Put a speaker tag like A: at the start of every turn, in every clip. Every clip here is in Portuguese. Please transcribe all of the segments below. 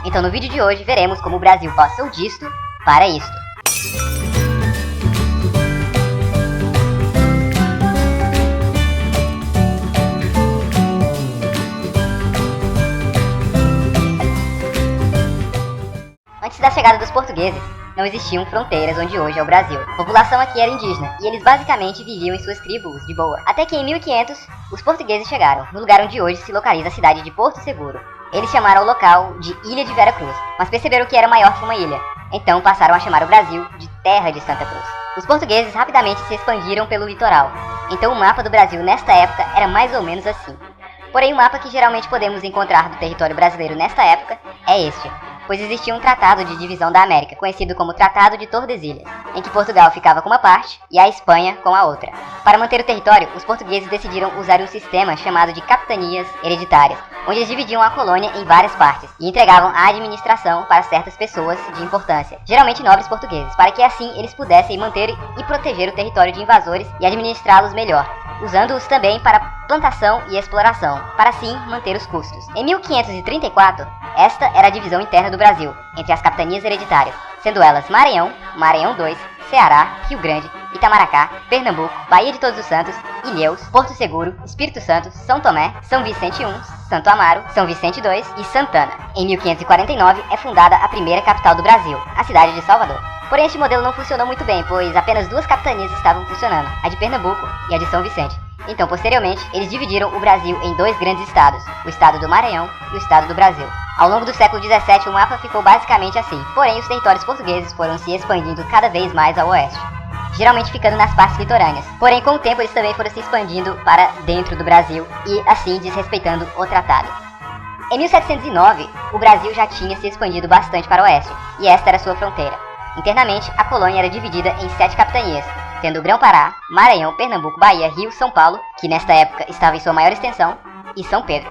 A: Então no vídeo de hoje veremos como o Brasil passou disto para isto. Antes da chegada dos portugueses, não existiam fronteiras onde hoje é o Brasil. A população aqui era indígena, e eles basicamente viviam em suas tribos de boa. Até que em 1500, os portugueses chegaram, no lugar onde hoje se localiza a cidade de Porto Seguro. Eles chamaram o local de Ilha de Vera Cruz, mas perceberam que era maior que uma ilha. Então passaram a chamar o Brasil de Terra de Santa Cruz. Os portugueses rapidamente se expandiram pelo litoral. Então o mapa do Brasil nesta época era mais ou menos assim. Porém o mapa que geralmente podemos encontrar do território brasileiro nesta época é este, pois existia um tratado de divisão da América, conhecido como Tratado de Tordesilhas, em que Portugal ficava com uma parte e a Espanha com a outra. Para manter o território, os portugueses decidiram usar um sistema chamado de capitanias hereditárias, onde eles dividiam a colônia em várias partes e entregavam a administração para certas pessoas de importância, geralmente nobres portugueses, para que assim eles pudessem manter e proteger o território de invasores e administrá-los melhor, usando-os também para plantação e exploração, para assim manter os custos. Em 1534, esta era a divisão interna do Brasil, entre as capitanias hereditárias, sendo elas Maranhão, Maranhão II, Ceará, Rio Grande, Itamaracá, Pernambuco, Bahia de Todos os Santos, Ilhéus, Porto Seguro, Espírito Santo, São Tomé, São Vicente I, Santo Amaro, São Vicente II e Santana. Em 1549 é fundada a primeira capital do Brasil, a cidade de Salvador. Porém este modelo não funcionou muito bem, pois apenas duas capitanias estavam funcionando, a de Pernambuco e a de São Vicente. Então, posteriormente, eles dividiram o Brasil em dois grandes estados, o estado do Maranhão e o estado do Brasil. Ao longo do século XVII, o mapa ficou basicamente assim, porém os territórios portugueses foram se expandindo cada vez mais ao oeste, geralmente ficando nas partes litorâneas. Porém, com o tempo, eles também foram se expandindo para dentro do Brasil e, assim, desrespeitando o tratado. Em 1709, o Brasil já tinha se expandido bastante para o oeste, e esta era sua fronteira. Internamente, a colônia era dividida em 7 capitanias, sendo o Grão-Pará, Maranhão, Pernambuco, Bahia, Rio, São Paulo, que nesta época estava em sua maior extensão, e São Pedro.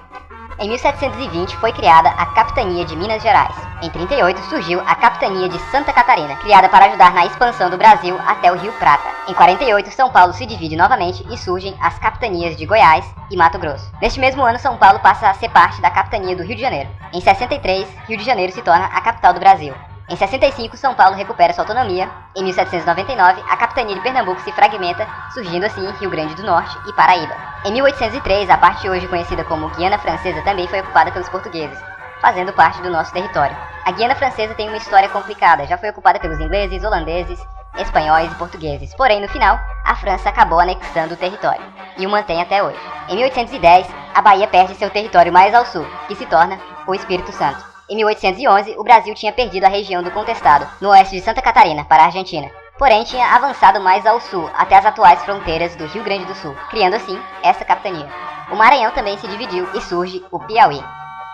A: Em 1720 foi criada a Capitania de Minas Gerais. Em 38 surgiu a Capitania de Santa Catarina, criada para ajudar na expansão do Brasil até o Rio Prata. Em 48 São Paulo se divide novamente e surgem as Capitanias de Goiás e Mato Grosso. Neste mesmo ano São Paulo passa a ser parte da Capitania do Rio de Janeiro. Em 63 Rio de Janeiro se torna a capital do Brasil. Em 65, São Paulo recupera sua autonomia. Em 1799, a capitania de Pernambuco se fragmenta, surgindo assim Rio Grande do Norte e Paraíba. Em 1803, a parte hoje conhecida como Guiana Francesa também foi ocupada pelos portugueses, fazendo parte do nosso território. A Guiana Francesa tem uma história complicada, já foi ocupada pelos ingleses, holandeses, espanhóis e portugueses. Porém, no final, a França acabou anexando o território e o mantém até hoje. Em 1810, a Bahia perde seu território mais ao sul, que se torna o Espírito Santo. Em 1811, o Brasil tinha perdido a região do Contestado, no oeste de Santa Catarina, para a Argentina. Porém, tinha avançado mais ao sul, até as atuais fronteiras do Rio Grande do Sul, criando assim essa capitania. O Maranhão também se dividiu e surge o Piauí.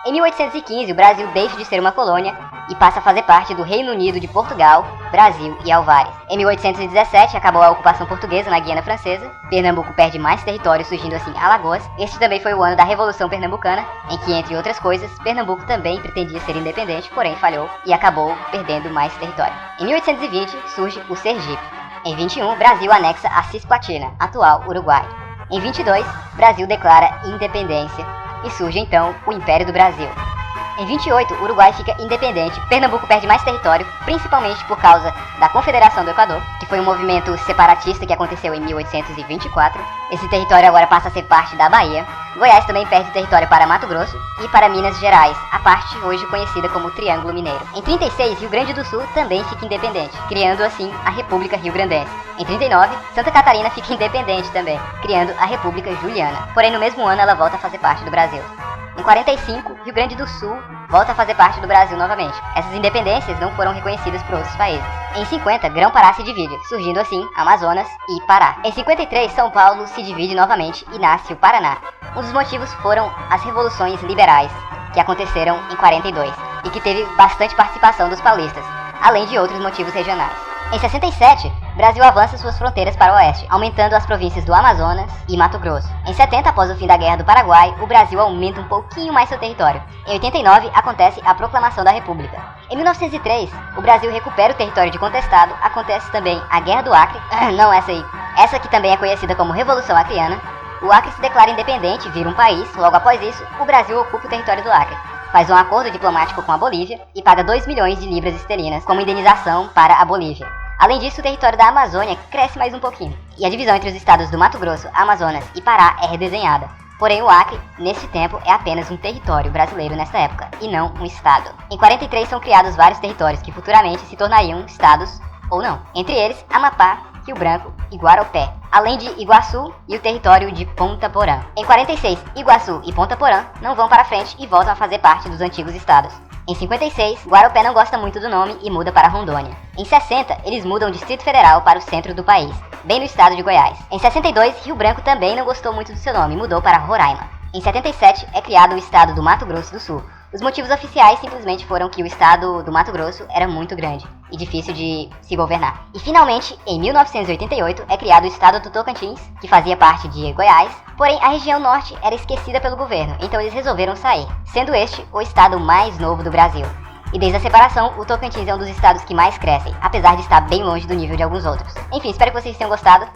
A: Em 1815, o Brasil deixa de ser uma colônia e passa a fazer parte do Reino Unido de Portugal, Brasil e Alvares. Em 1817, acabou a ocupação portuguesa na Guiana Francesa. Pernambuco perde mais território, surgindo assim Alagoas. Este também foi o ano da Revolução Pernambucana, em que, entre outras coisas, Pernambuco também pretendia ser independente, porém falhou e acabou perdendo mais território. Em 1820, surge o Sergipe. Em 21, Brasil anexa a Cisplatina, atual Uruguai. Em 22, Brasil declara independência e surge então o Império do Brasil. Em 28, o Uruguai fica independente, Pernambuco perde mais território, principalmente por causa da Confederação do Equador, que foi um movimento separatista que aconteceu em 1824. Esse território agora passa a ser parte da Bahia. Goiás também perde território para Mato Grosso e para Minas Gerais, a parte hoje conhecida como Triângulo Mineiro. Em 36, Rio Grande do Sul também fica independente, criando assim a República Rio-Grandense. Em 39, Santa Catarina fica independente também, criando a República Juliana. Porém, no mesmo ano ela volta a fazer parte do Brasil. Em 45, Rio Grande do Sul volta a fazer parte do Brasil novamente. Essas independências não foram reconhecidas por outros países. Em 50, Grão-Pará se divide, surgindo assim Amazonas e Pará. Em 53, São Paulo se divide novamente e nasce o Paraná. Um dos motivos foram as revoluções liberais, que aconteceram em 42, e que teve bastante participação dos paulistas, além de outros motivos regionais. Em 67, Brasil avança suas fronteiras para o oeste, aumentando as províncias do Amazonas e Mato Grosso. Em 70, após o fim da Guerra do Paraguai, o Brasil aumenta um pouquinho mais seu território. Em 89, acontece a Proclamação da República. Em 1903, o Brasil recupera o território de Contestado, acontece também a Guerra do Acre, não essa aí, essa que também é conhecida como Revolução Acreana. O Acre se declara independente, vira um país. Logo após isso, o Brasil ocupa o território do Acre. faz um acordo diplomático com a Bolívia e paga 2 milhões de libras esterlinas como indenização para a Bolívia. Além disso, o território da Amazônia cresce mais um pouquinho, e a divisão entre os estados do Mato Grosso, Amazonas e Pará é redesenhada. Porém, o Acre, nesse tempo, é apenas um território brasileiro nessa época, e não um estado. Em 43 são criados vários territórios que futuramente se tornariam estados ou não. Entre eles, Amapá, Rio Branco e Guarupé, além de Iguaçu e o território de Ponta Porã. Em 46, Iguaçu e Ponta Porã não vão para frente e voltam a fazer parte dos antigos estados. Em 56, Guarupé não gosta muito do nome e muda para Rondônia. Em 60, eles mudam o Distrito Federal para o centro do país, bem no estado de Goiás. Em 62, Rio Branco também não gostou muito do seu nome e mudou para Roraima. Em 77, é criado o estado do Mato Grosso do Sul. Os motivos oficiais simplesmente foram que o estado do Mato Grosso era muito grande e difícil de se governar. E finalmente, em 1988, é criado o estado do Tocantins, que fazia parte de Goiás, porém a região norte era esquecida pelo governo, então eles resolveram sair, sendo este o estado mais novo do Brasil. E desde a separação, o Tocantins é um dos estados que mais crescem, apesar de estar bem longe do nível de alguns outros. Enfim, espero que vocês tenham gostado.